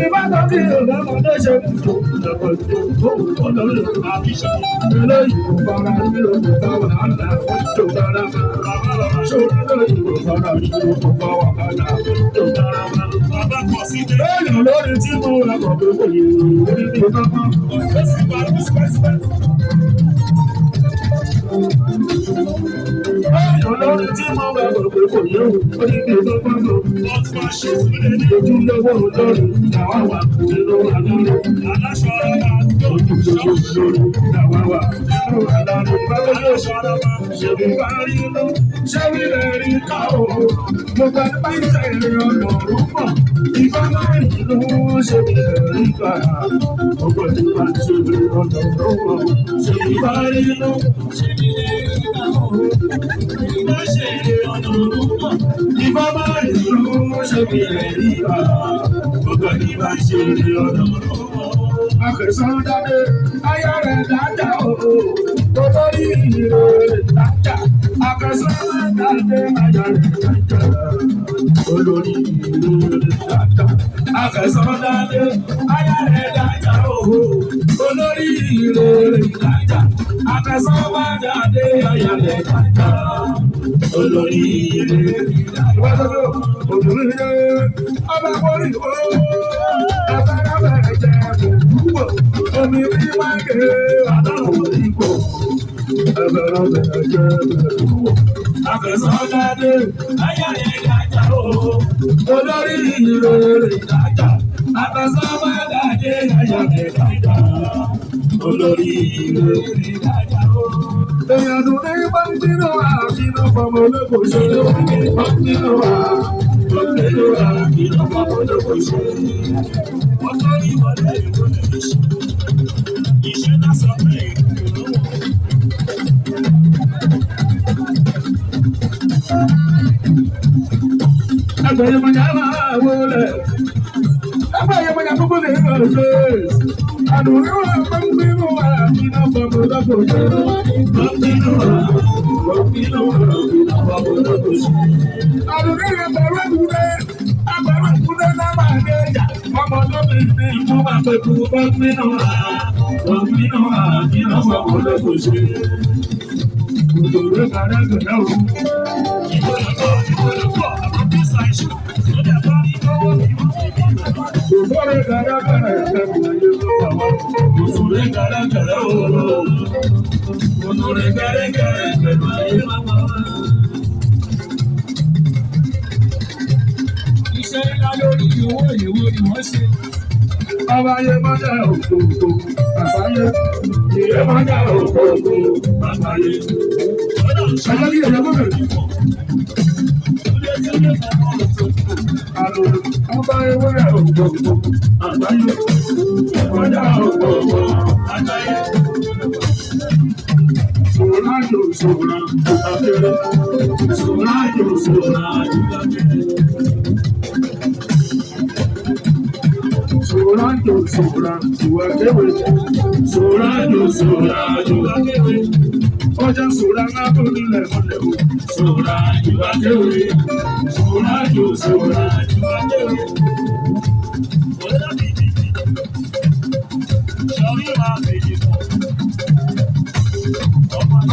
Ìbátan kí ọ̀gá ọmọdé ṣe kùtù lọ́pọ̀ tó kó lórí àbíṣe. Eléyìí kò fara nílò kò bá wàhálà tó dára máa. Ṣòro lóyìí kò fara nílò kò bá wàhálà tó dára máa. Lẹ́yìn lórí tí mo rà kọ̀ pé kò yẹ orí ní pápá. Olórí tí mo bá bọ̀ pé kò yẹ orí ní pápá lọ. Ojúlówó olórí làwọn wà nínú àlọ́rọ̀. Aláṣọ ara ojúlówó olórí làwọn wà nínú àlọ́rọ̀. Báwo yóò ṣọ́ra máa ṣèbí bá rí inú? Ṣé wí lè rí ká o? Mo gbà pé ìṣẹ̀lẹ̀ ọlọ́run pọ̀. Ìfá máa ń lò ó ṣe bí lè rí ká. Ọgbọ́n tí wàá ṣe bí ọlọ́run pọ̀. Ṣèbí bá rí inú? Ṣé bí lè rí ká o? Ìfá ṣe bí ọlọ́run pọ̀. Ìfá máa ń lò ó ṣe bí lè rí ká. Ọgbọ́n tí wàá ṣe bí ọlọ́run pọ̀. Akẹ̀sán dáadé, ayá rẹ̀ dáadáa o. Olórí ìrè dáadáa. Akẹ̀sán dáadé, ayá rẹ̀ dáadáa. Olórí ìrè dáadáa. Akẹ̀sán dáadé, ayá rẹ̀ dáadáa o. Olórí ìrè dáadáa. Akẹ̀sán dáadé, ayá rẹ̀ dáadáa. Olórí ìrè dáadáa. Olórí ìrè ọba kórì o. Ọba náà jẹ́ àbùkù. Omi bí máa ń gbé àdáwò ìgbò. Ẹgbẹ̀rún bẹ̀rẹ̀ jẹ́ àbùkù. Akẹ̀sán dáadé, ayá rẹ̀ dáadáa o. Olórí ìrè dáadáa. Akẹ̀sán dáadé, ayá rẹ̀ dáadáa. Olórí ìrè dáadáa o. Èèyàn dùn ní bọ́ńkínú àbínú fọmọ olóko ṣe. Bọ́ńkínú àbínú fọmọ olóko ṣe. Wọ́n tó ní ìwọlé ìwé lè ṣe. Iṣẹ́ náà sọ pé ìlú. Ẹgbẹ́ yẹn mọ̀nyá máa wọlé. Ẹgbẹ́ yẹn mọ̀nyá gbogbo lè rọ̀ ṣe. Àdùnnú àbọ̀nbínú àbínú fọmọ olóko ṣe. Bọ́ńkínú àbínú fọmọ olóko ṣe. Àdùnnú àbẹ̀rẹ̀ kúndé náà máa dé ìjà. Ọmọ tó bí ní ìlú máa pẹ̀ kú bọ́ńkínú àbínú fọmọ olóko ṣe. Òdòdó kàrẹ́ gbẹ̀dẹ́ o. Òbọ̀rẹ̀ kàrẹ́ kàrẹ́ òṣùrẹ́ kàrẹ́ kàrẹ́ o. Òṣùrẹ́ kàrẹ́ kàrẹ́ pẹ̀lú ayé máma. Iṣẹ́ ńlá lórí owó ìwé ni wọ́n ṣe. Ọba ayé máa dá òkòòkò àbáyé. Ìyé máa dá òkòòkò àbáyé. Ṣayọ́ bí ẹ̀yọ́ gbọ́dọ̀ ní. Àlọ́ ọba ewé òkòòkò àbáyé. Ìyé dá òkòòkò àbáyé. Sòrájò sòrà àbẹ̀rẹ̀. Sòrájò sòrà àbẹ̀rẹ̀. Sòrájò sòrà ìwà kéwé. Sòrájò sòrà ìwà kéwé. Ọjà sòrà ńlá tó nílẹ̀ mọ́lẹ̀ o. Sòrà ìwà kéwé. Sòrájò sòrà ìwà kéwé.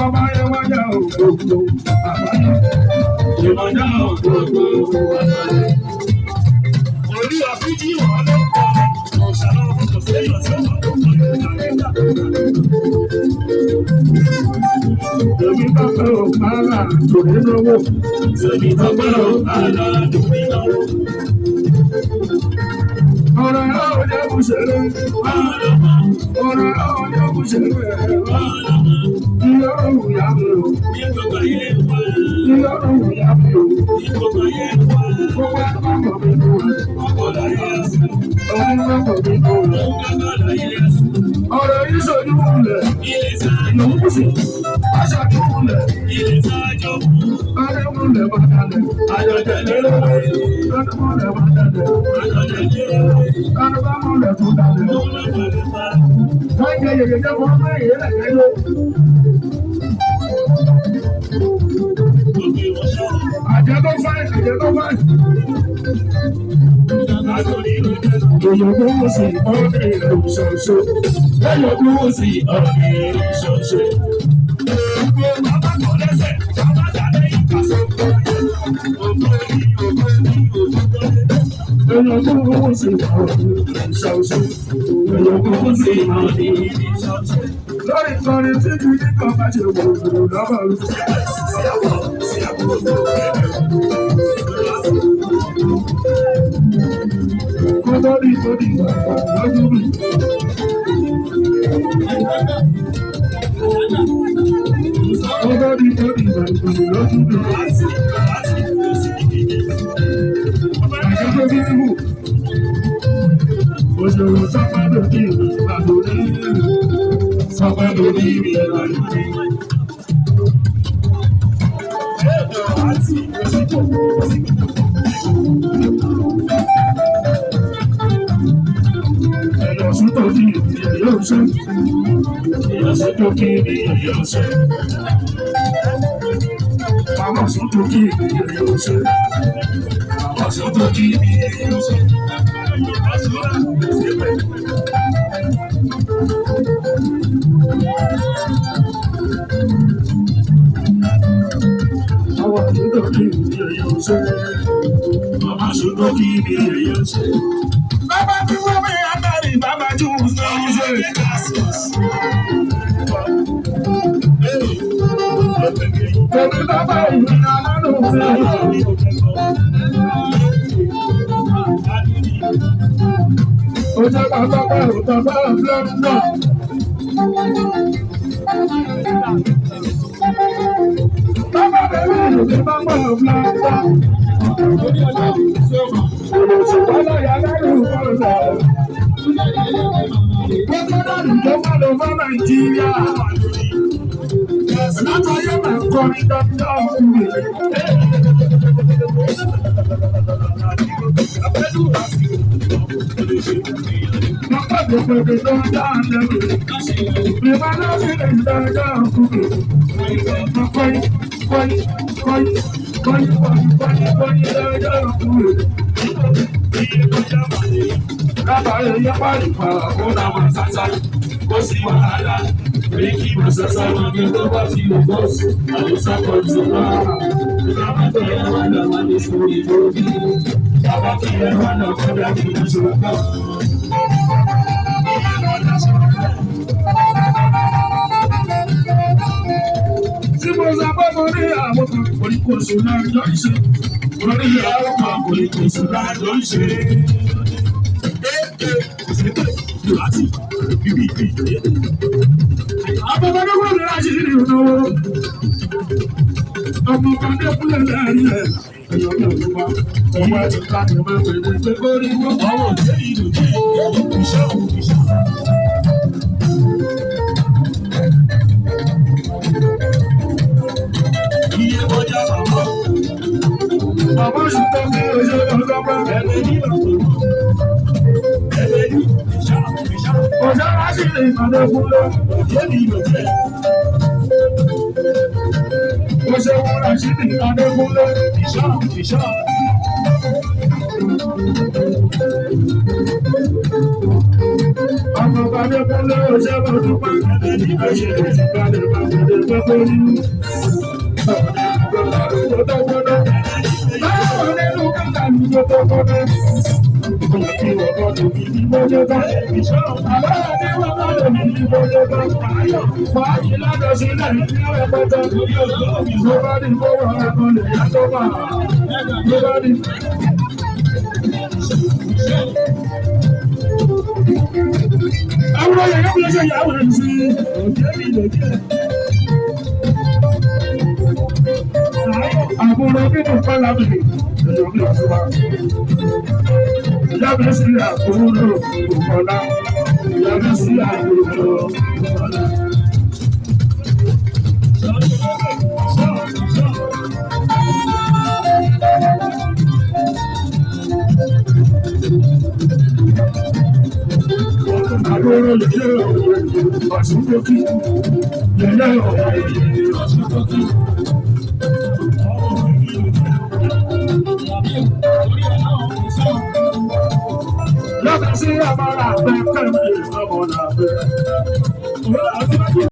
Ọba yẹn wájà ògbógbó àbáyé. Ìwájà ògbógbó àbáyé. Orí àfíjì wọn ló kọ́ ọ̀ṣàlọ́ ọkọ̀ sẹ́yìn tí wọ́n tó kọ́ ìdàgbẹ́ta. Èmi bá fẹ́ òkàlà tòní lówó. Èmi bá fẹ́ òkàlà tòní lówó. Ọ̀rọ̀ yóò jẹ́ kùsẹ̀rẹ̀. Ọ̀rọ̀ yóò jẹ́ kùsẹ̀rẹ̀. Ìyọ́rùn yà mí o. Ìyọ́rùn yà mí o. Gbogbo ẹ̀ka mọ̀ mi nù rẹ̀. Ọ̀rọ̀ mọ̀ mi nù rẹ̀. Ọ̀rọ̀ yìí ṣojú wulẹ̀. Ìlú sí. Aṣọ tó wulẹ̀. Adéwulẹ̀ bá dalẹ̀. Ayọ̀dẹ̀lẹ̀ lórí. Adéwulẹ̀ bá dalẹ̀. Adébámọ̀lẹ̀ tó dalẹ̀. Wọ́n jẹ yẹ̀yẹ̀ fún ọmọ ìyẹ́lẹ̀ lẹ́yìn. Àjẹ́ tó fáì. Èèyàn gbówó sí ọ̀rẹ́ ìṣọ̀ṣọ́. Èèyàn gbówó sí ọ̀rẹ́ ìṣọ̀ṣọ́. Bàbá kọ̀ lẹ́sẹ̀, bàbá dàdé ìkàsọ́. Èèyàn gbówó sí ọ̀rẹ́ ìṣọ̀ṣọ́. Èèyàn gbówó sí ọ̀rẹ́ ìṣọ̀ṣọ́. Lórí ìkọrin tí kì í kọ́ bá ṣe wò ó lọ́wọ́ rẹ̀. Kọ́tọ́rì tó di ìgbàgbọ́ lọ́dún mi. Kọ́tọ́rì tó di ìgbàgbọ́ lọ́dún mi. Àjọpọ̀ bí wù. Òṣèlú sábà lòdì ìgbàgbọ́ lẹ́yìn. Sábà lòdì ìgbàgbọ́ lẹ́yìn. Ẹ̀yọ̀sùn tó kí yóò ṣe. Ẹ̀yọ̀sùn tó kí yóò ṣe. Àmọ̀sùn tó kí yóò ṣe. Àmọ̀sùn tó kí yóò ṣe. Àwọn àdúgbò kí yóò ṣe. Àmọ̀sùn tó kí yóò ṣe. Bàbá tí wọ́n mi àtàrí bàbá jù sọ́yìn ṣe. Tẹ̀lé bàbá ìrìn aládùn sí. Ó jẹ́ bàbá bẹ̀rù bàbá Blẹ́ńdà. Bàbá bẹ̀rù ìrìn bàbá Blẹ́ńdà. Olùsọ̀wọ́ láyà lẹ́rù kọ́ńtà. Pẹ́tẹ́dọ̀rì tó wà lọ fún Nàìjíríà. Látàyè máa kọrin dáadáa ọkùnrin. Lọ́pọ̀ tó pèpè tó ń dá lẹ́rù. Ìbá náà fi lè dáadáa ọkùnrin. Kọ́yí dáadáa ọkùnrin. Lábàárẹ̀ yẹ pàrípà ó náà máa sásá, kó sí wàhálà, rí kí máa sásá wọn ní tó bá fi lè bọ́ọ̀sì, àlùsá kan tó máa. Bàbá tó yẹ wà náà wà ní sórí lórí, bàbá tó yẹ wà náà kọ́dà kí n ṣe ọ̀gá. Tí mo sọ pé mo ní àwọn kan koríkoṣù náà jọ ìṣe, mo ní àwọn kan koríkoṣù náà jọ ìṣe. Àbọ̀bọ̀dé wọ́n lè ráṣí ní ọ̀nà ọmọ kan dé kúlẹ̀ lẹ́yìn ẹ̀. Ẹ̀yọ́ mi ò ní wá, ọmọ ẹ̀ ti ká ní ọmọ ẹ̀ pẹ̀lú pé kó rí wọ́n. Ọwọ́ òjé ìlú jẹ́ iṣẹ́ òun iṣẹ́. Iye ọjà bàbá. Bàbá ṣùgbọ́n mi ò ṣe ọlọ́pàá ẹ̀rẹ́ nígbà tó wọ́n. Ọjọ́ láti lè ìpàdé fún lọ, òjò ní ìlò jẹ́. Ó ṣe wọ́n láti lè ìpàdé fún lọ, ìṣọ́. Ọmọ ìpàdé fún lọ, ó ṣe wọ́n tó pa ẹgbẹ́ ní ìgbẹ́ṣẹ́ ìpàdé pàdé pẹ́pẹ́ ní. Báwo nínú kàkà ní tó kọ́dọ̀? Fàájì lájọ sílẹ̀ ní ẹ̀pẹ̀tẹ̀. Ló bá ní kó wọ́n ẹ̀kan lè yá tó bá. Ló bá ní. Àwọn ọ̀yẹ̀ yóò lè ṣe ìyàwó ẹ̀ sí. Àbúrò nínú pálábìlì. Yàgbé sí àbúrò Bùkọ́lá. Yàgbé sí àbúrò Bùkọ́lá. Àbúrò lè ṣe ọ̀sùn tókì. Yẹ̀yẹ́ ọ̀sùn tókì. Orí ẹ̀ náà lọ́sẹ̀ sí ọmọ làbẹ́ kẹ́mi ọmọ làbẹ́.